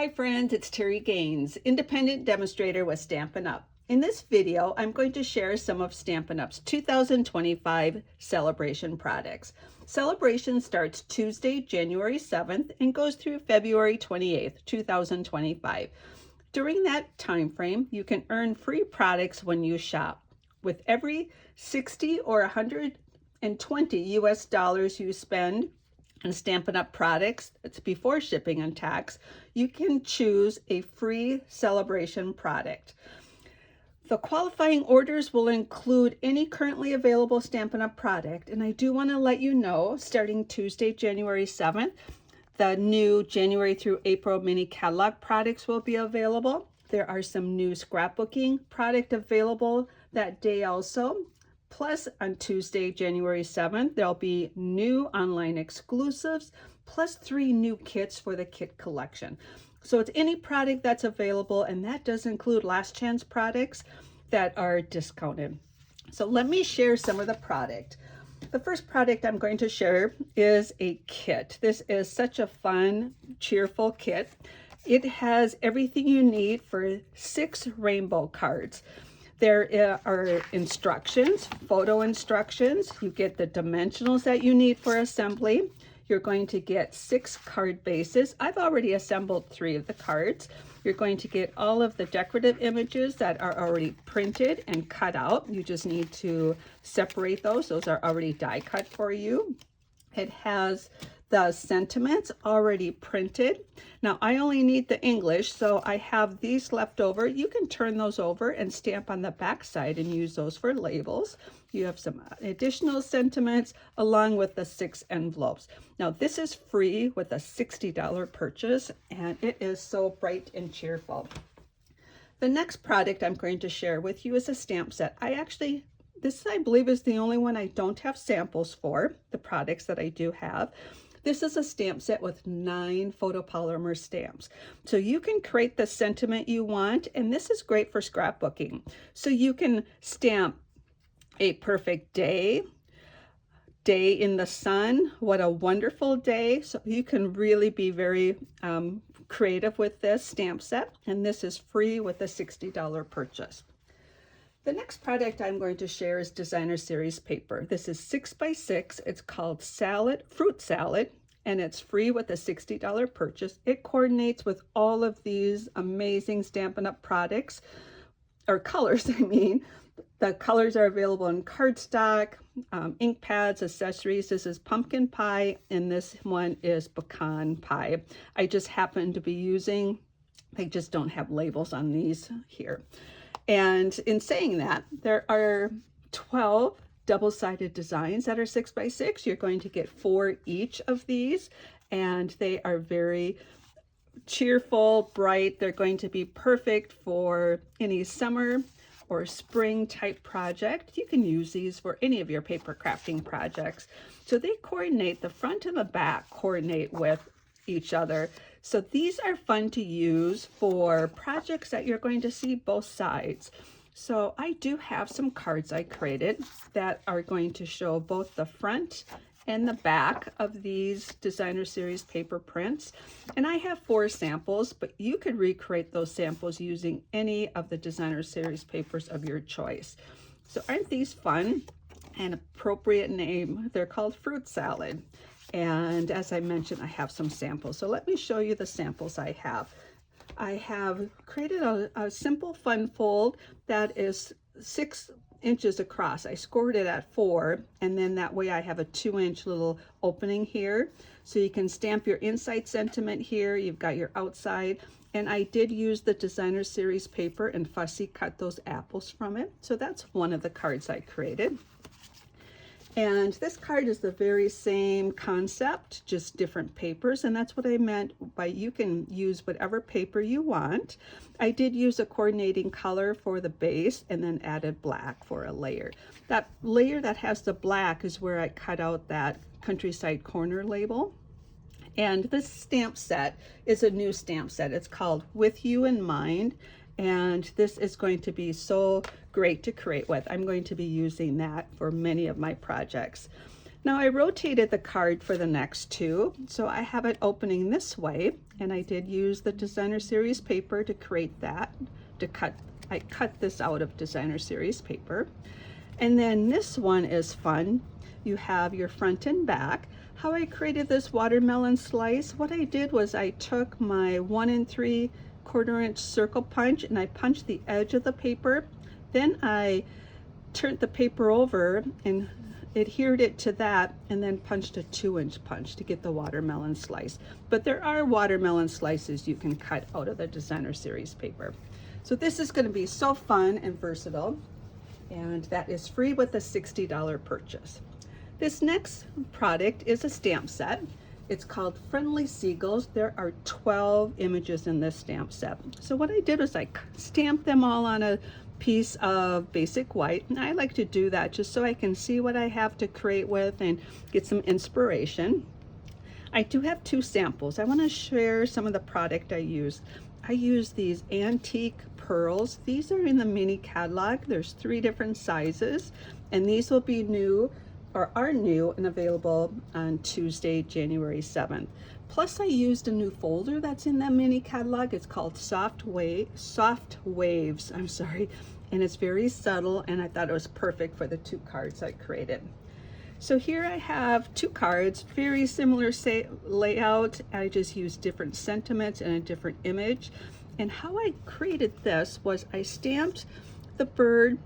Hi friends, it's Terri Gaines, independent demonstrator with Stampin' Up. In this video, I'm going to share some of Stampin' Up's 2025 Sale-A-Bration products. Sale-A-Bration starts Tuesday, January 7th and goes through February 28th, 2025. During that time frame, you can earn free products when you shop. With every 60 or 120 US dollars you spend and Stampin' Up products, it's before shipping and tax, you can choose a free Sale-A-Bration product. The qualifying orders will include any currently available Stampin' Up product, and I do want to let you know, starting Tuesday, January 7th, the new January through April mini catalog products will be available. There are some new scrapbooking product available that day also. Plus, on Tuesday, January 7th, there'll be new online exclusives, plus 3 new kits for the kit collection. So it's any product that's available, and that does include last chance products that are discounted. So let me share some of the product. The first product I'm going to share is a kit. This is such a fun, cheerful kit. It has everything you need for 6 rainbow cards. There are instructions, photo instructions. You get the dimensionals that you need for assembly. You're going to get 6 card bases. I've already assembled 3 of the cards. You're going to get all of the decorative images that are already printed and cut out. You just need to separate those. Those are already die cut for you. It has the sentiments already printed. Now I only need the English, so I have these left over. You can turn those over and stamp on the back side and use those for labels. You have some additional sentiments along with the 6 envelopes. Now this is free with a $60 purchase, and it is so bright and cheerful. The next product I'm going to share with you is a stamp set. This I believe is the only one I don't have samples for, the products that I do have. This is a stamp set with 9 photopolymer stamps. So you can create the sentiment you want, and this is great for scrapbooking. So you can stamp a perfect day in the sun, what a wonderful day. So you can really be very creative with this stamp set, and this is free with a $60 purchase. The next product I'm going to share is designer series paper. This is 6x6. It's called Fruit Salad, and it's free with a $60 purchase. It coordinates with all of these amazing Stampin' Up products, or colors, I mean. The colors are available in cardstock, ink pads, accessories. This is pumpkin pie, and this one is pecan pie. I just happen to be using, they just don't have labels on these here. And in saying that, there are 12 double-sided designs that are 6x6. You're going to get 4 each of these, and they are very cheerful, bright. They're going to be perfect for any summer or spring type project. You can use these for any of your paper crafting projects. So they coordinate, the front and the back coordinate with each other. So these are fun to use for projects that you're going to see both sides. So I do have some cards I created that are going to show both the front and the back of these designer series paper prints. And I have 4 samples, but you could recreate those samples using any of the designer series papers of your choice. So aren't these fun? An appropriate name. They're called Fruit Salad. And as I mentioned, I have some samples. So let me show you the samples I have. I have created a simple fun fold that is 6 inches across. I scored it at 4, and then that way I have a 2-inch little opening here. So you can stamp your inside sentiment here. You've got your outside. And I did use the designer series paper and fussy cut those apples from it. So that's one of the cards I created. And this card is the very same concept, just different papers, and that's what I meant by you can use whatever paper you want. I did use a coordinating color for the base and then added black for a layer. That layer that has the black is where I cut out that countryside corner label. And this stamp set is a new stamp set. It's called With You in Mind. And this is going to be so great to create with. I'm going to be using that for many of my projects. Now I rotated the card for the next two, so I have it opening this way, and I did use the designer series paper to create that, I cut this out of designer series paper. And then this one is fun. You have your front and back. How I created this watermelon slice, what I did was I took my 1 3/4 inch circle punch and I punched the edge of the paper. Then I turned the paper over and adhered it to that, and then punched a 2-inch punch to get the watermelon slice. But there are watermelon slices you can cut out of the designer series paper. So this is going to be so fun and versatile, and that is free with a $60 purchase. This next product is a stamp set. It's called Friendly Seagulls. There are 12 images in this stamp set. So what I did was I stamped them all on a piece of basic white, and I like to do that just so I can see what I have to create with and get some inspiration. I do have two samples. I want to share some of the product I used. I use these antique pearls. These are in the mini catalog. There's 3 different sizes, and these will be new, or are new and available on Tuesday, January 7th. Plus I used a new folder that's in that mini catalog. It's called Soft Waves, and it's very subtle, and I thought it was perfect for the 2 cards I created. So here I have 2 cards, very similar layout. I just used different sentiments and a different image. And how I created this was I stamped the bird,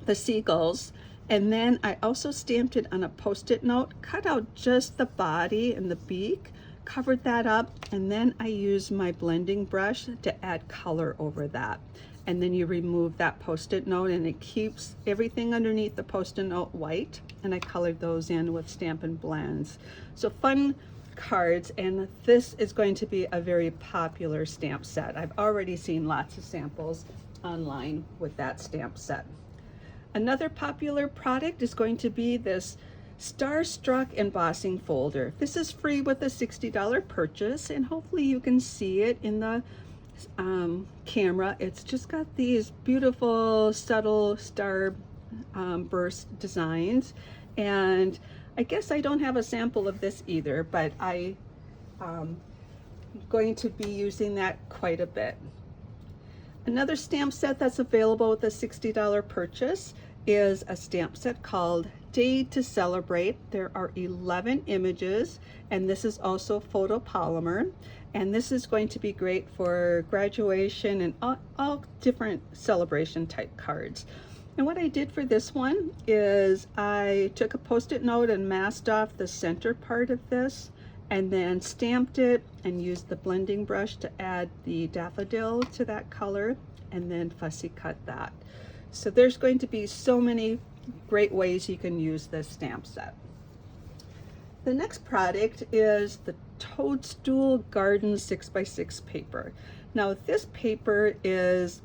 the seagulls, and then I also stamped it on a Post-it note, cut out just the body and the beak, covered that up, and then I used my blending brush to add color over that. And then you remove that Post-it note, and it keeps everything underneath the Post-it note white, and I colored those in with Stampin' Blends. So fun cards, and this is going to be a very popular stamp set. I've already seen lots of samples online with that stamp set. Another popular product is going to be this Starstruck embossing folder. This is free with a $60 purchase, and hopefully you can see it in the camera. It's just got these beautiful subtle star burst designs, and I guess I don't have a sample of this either, but I'm going to be using that quite a bit. Another stamp set that's available with a $60 purchase is a stamp set called Day to Celebrate. There are 11 images, and this is also photopolymer, and this is going to be great for graduation and all different celebration type cards. And what I did for this one is I took a Post-it note and masked off the center part of this, and then stamped it and used the blending brush to add the daffodil to that color, and then fussy cut that. So there's going to be so many great ways you can use this stamp set. The next product is the Toadstool Garden 6x6 paper. Now this paper is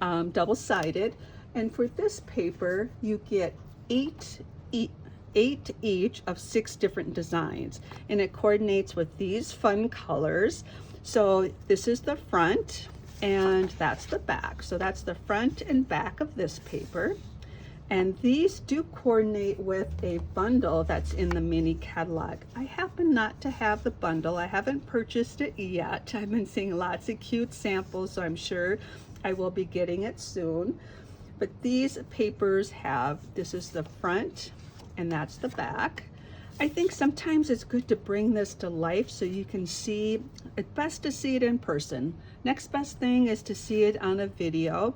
double-sided, and for this paper you get 8 each of 6 different designs, and it coordinates with these fun colors. So this is the front, and that's the back. So that's the front and back of this paper, and these do coordinate with a bundle that's in the mini catalog. I happen not to have the bundle. I haven't purchased it yet. I've been seeing lots of cute samples, so I'm sure I will be getting it soon. But these papers have, this is the front and that's the back. I think sometimes it's good to bring this to life so you can see, it's best to see it in person. Next best thing is to see it on a video,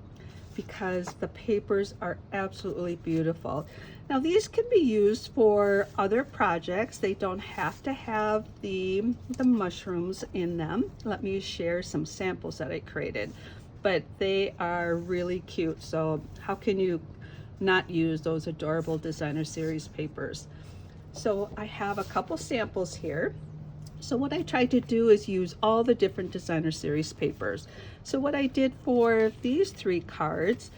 because the papers are absolutely beautiful. Now these can be used for other projects. They don't have to have the mushrooms in them. Let me share some samples that I created, but they are really cute. So how can you not use those adorable designer series papers? So I have a couple samples here. So what I tried to do is use all the different designer series papers. So what I did for these 3 cards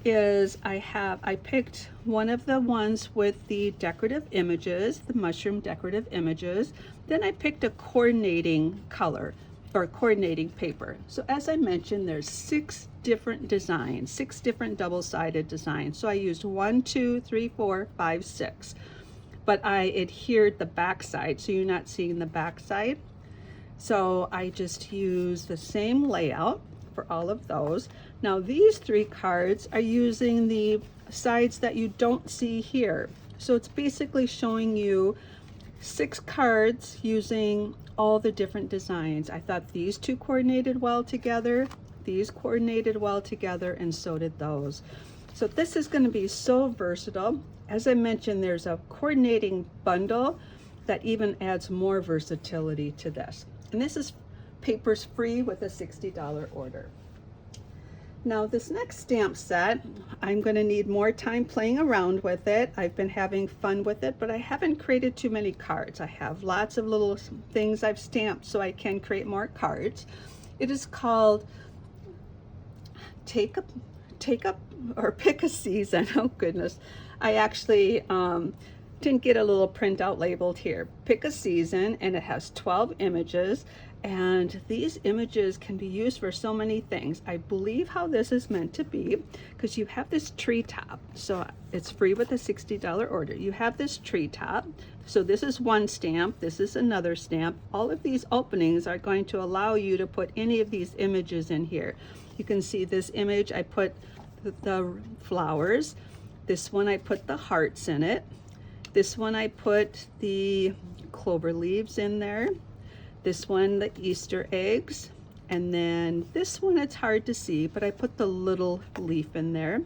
is I picked one of the ones with the decorative images, the mushroom decorative images. Then I picked a coordinating color or coordinating paper. So as I mentioned, there's 6 different designs, 6 different double-sided designs. So I used 1, 2, 3, 4, 5, 6. but I adhered the back side, so you're not seeing the back side. So I just use the same layout for all of those. Now these 3 cards are using the sides that you don't see here. So it's basically showing you 6 cards using all the different designs. I thought these 2 coordinated well together, these coordinated well together, and so did those. So this is going to be so versatile. As I mentioned, there's a coordinating bundle that even adds more versatility to this. And this is papers free with a $60 order. Now this next stamp set, I'm going to need more time playing around with it. I've been having fun with it, but I haven't created too many cards. I have lots of little things I've stamped so I can create more cards. It is called Pick a Season. Oh goodness. I actually didn't get a little printout labeled here. Pick a Season, and it has 12 images, and these images can be used for so many things. I believe how this is meant to be, because you have this treetop, so it's free with a $60 order. You have this treetop, so this is one stamp, this is another stamp. All of these openings are going to allow you to put any of these images in here. You can see this image, I put the flowers. This one I put the hearts in it. This one I put the clover leaves in there. This one the Easter eggs. And then this one it's hard to see, but I put the little leaf in there.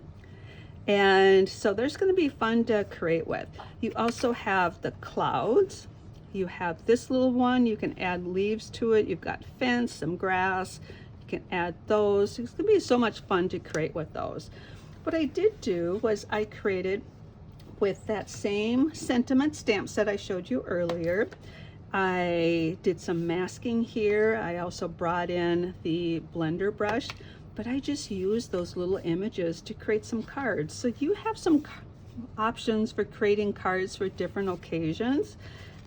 And so there's going to be fun to create with. You also have the clouds. You have this little one, you can add leaves to it. You've got fence, some grass. You can add those. It's going to be so much fun to create with those. What I did do was I created with that same sentiment stamp set I showed you earlier. I did some masking here. I also brought in the blender brush, but I just used those little images to create some cards. So you have some options for creating cards for different occasions.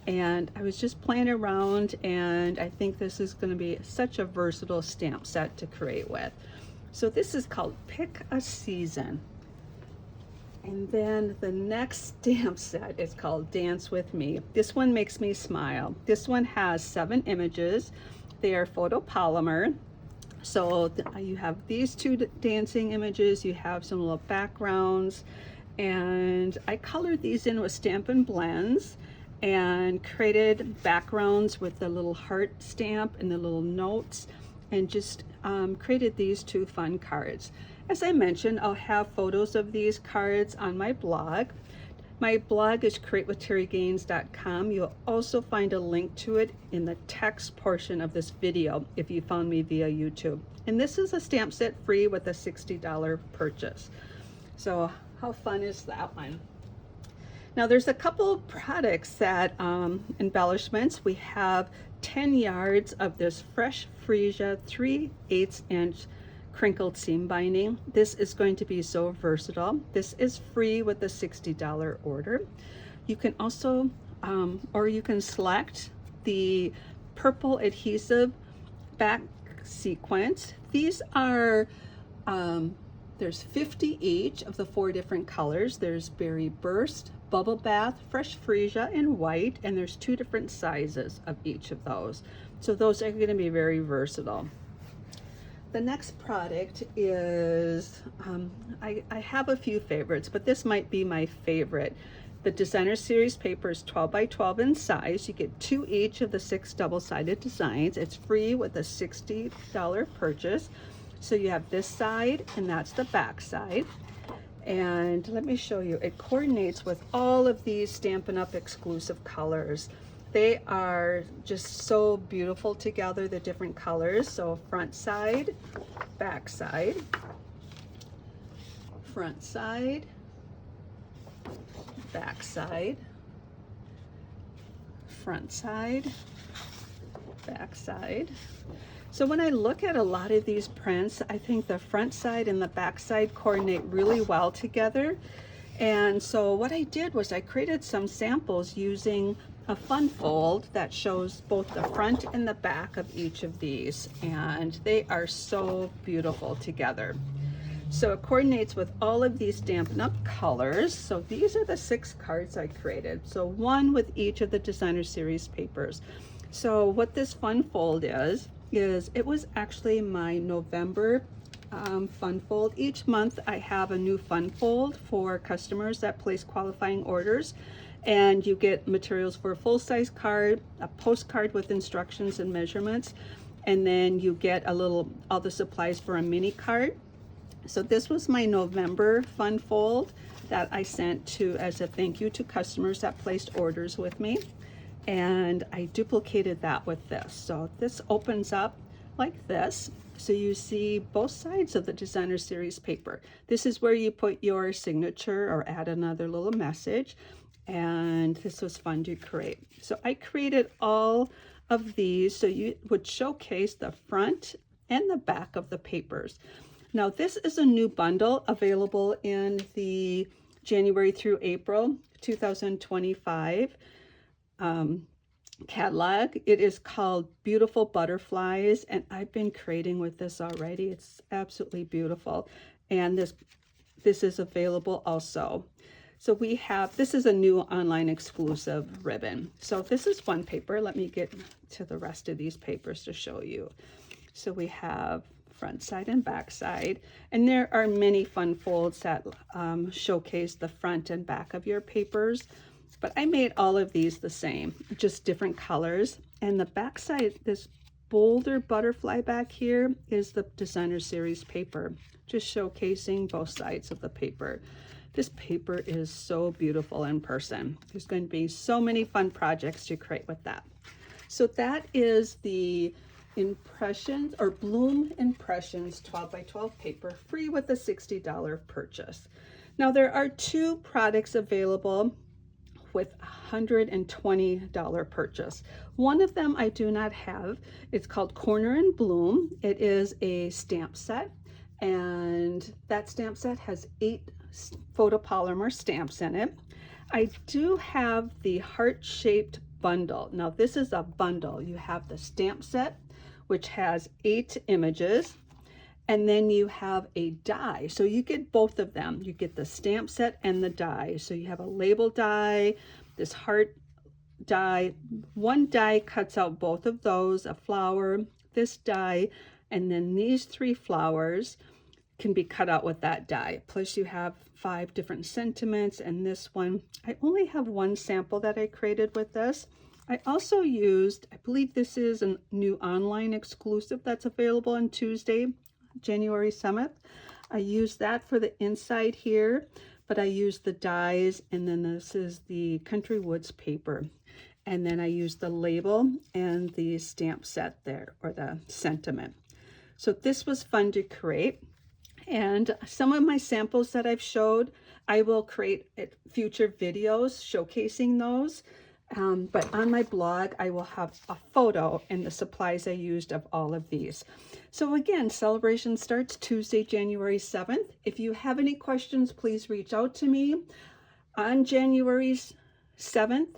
And I was just playing around, and I think this is going to be such a versatile stamp set to create with. So this is called Pick a Season. And then the next stamp set is called Dance With Me. This one makes me smile. This one has 7 images. They are photopolymer. So you have these 2 dancing images. You have some little backgrounds. And I colored these in with Stampin' Blends and created backgrounds with the little heart stamp and the little notes, and just created these 2 fun cards. As I mentioned, I'll have photos of these cards on my blog. My blog is createwithterrigaines.com. You'll also find a link to it in the text portion of this video if you found me via YouTube. And this is a stamp set free with a $60 purchase. So how fun is that one? Now there's a couple products that embellishments. We have 10 yards of this fresh freesia 3/8 inch crinkled seam binding. This is going to be so versatile. This is free with a $60 order. You can also, or you can select the purple adhesive back sequence. These are, there's 50 each of the 4 different colors. There's Berry Burst, Bubble Bath, Fresh Freesia, and White, and there's 2 different sizes of each of those. So those are going to be very versatile. The next product is, I have a few favorites, but this might be my favorite. The Designer Series paper is 12 by 12 in size. You get 2 each of the 6 double-sided designs. It's free with a $60 purchase. So you have this side, and that's the back side. And let me show you, it coordinates with all of these Stampin' Up! Exclusive colors. They are just so beautiful together, the different colors. So front side, back side, front side, back side, front side, back side. So when I look at a lot of these prints, I think the front side and the back side coordinate really well together. And so what I did was I created some samples using a fun fold that shows both the front and the back of each of these, and they are so beautiful together. So it coordinates with all of these Stampin' Up colors. So these are the 6 cards I created. So one with each of the designer series papers. So what this fun fold is it was actually my November fun fold. Each month I have a new fun fold for customers that place qualifying orders, and you get materials for a full-size card, a postcard with instructions and measurements, and then you get all the supplies for a mini card. So this was my November fun fold that I sent to as a thank you to customers that placed orders with me, and I duplicated that with this. So this opens up like this, so you see both sides of the designer series paper. This is where you put your signature or add another little message, and this was fun to create. So I created all of these so you would showcase the front and the back of the papers. Now this is a new bundle available in the January through April 2025 catalog. It is called Beautiful Butterflies, and I've been creating with this already. It's absolutely beautiful, and this is available also. So we have, this is a new online exclusive ribbon. So this is one paper. Let me get to the rest of these papers to show you. So we have front side and back side, and there are many fun folds that showcase the front and back of your papers, but I made all of these the same, just different colors. And the back side, this bolder butterfly back here, is the designer series paper, just showcasing both sides of the paper. This paper is so beautiful in person. There's going to be so many fun projects to create with that. So that is the Impressions or Bloom Impressions 12 by 12 paper, free with a $60 purchase. Now there are 2 products available with $120 purchase. One of them I do not have. It's called Corner and Bloom. It is a stamp set, and that stamp set has 8 photopolymer stamps in it. I do have the heart-shaped bundle. Now this is a bundle. You have the stamp set, which has 8 images, and then you have a die. So you get both of them. You get the stamp set and the die. So you have a label die, this heart die. One die cuts out both of those, a flower, this die, and then these 3 flowers can be cut out with that die. Plus you have 5 different sentiments, and this one, I only have 1 sample that I created with this. I also used, I believe this is a new online exclusive that's available on Tuesday, January 7th. I used that for the inside here, but I used the dies, and then this is the Country Woods paper. And then I used the label and the stamp set there, or the sentiment. So this was fun to create. And some of my samples that I've showed, I will create future videos showcasing those. But on my blog, I will have a photo and the supplies I used of all of these. So again, celebration starts Tuesday, January 7th. If you have any questions, please reach out to me. On January 7th,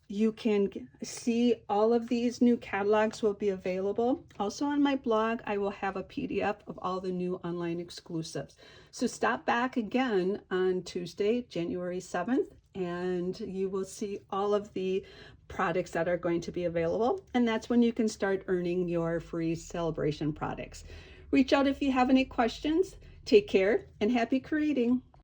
you can see all of these new catalogs will be available. Also on my blog, I will have a PDF of all the new online exclusives. So stop back again on Tuesday, January 7th, and you will see all of the products that are going to be available. And that's when you can start earning your free celebration products. Reach out if you have any questions. Take care and happy creating.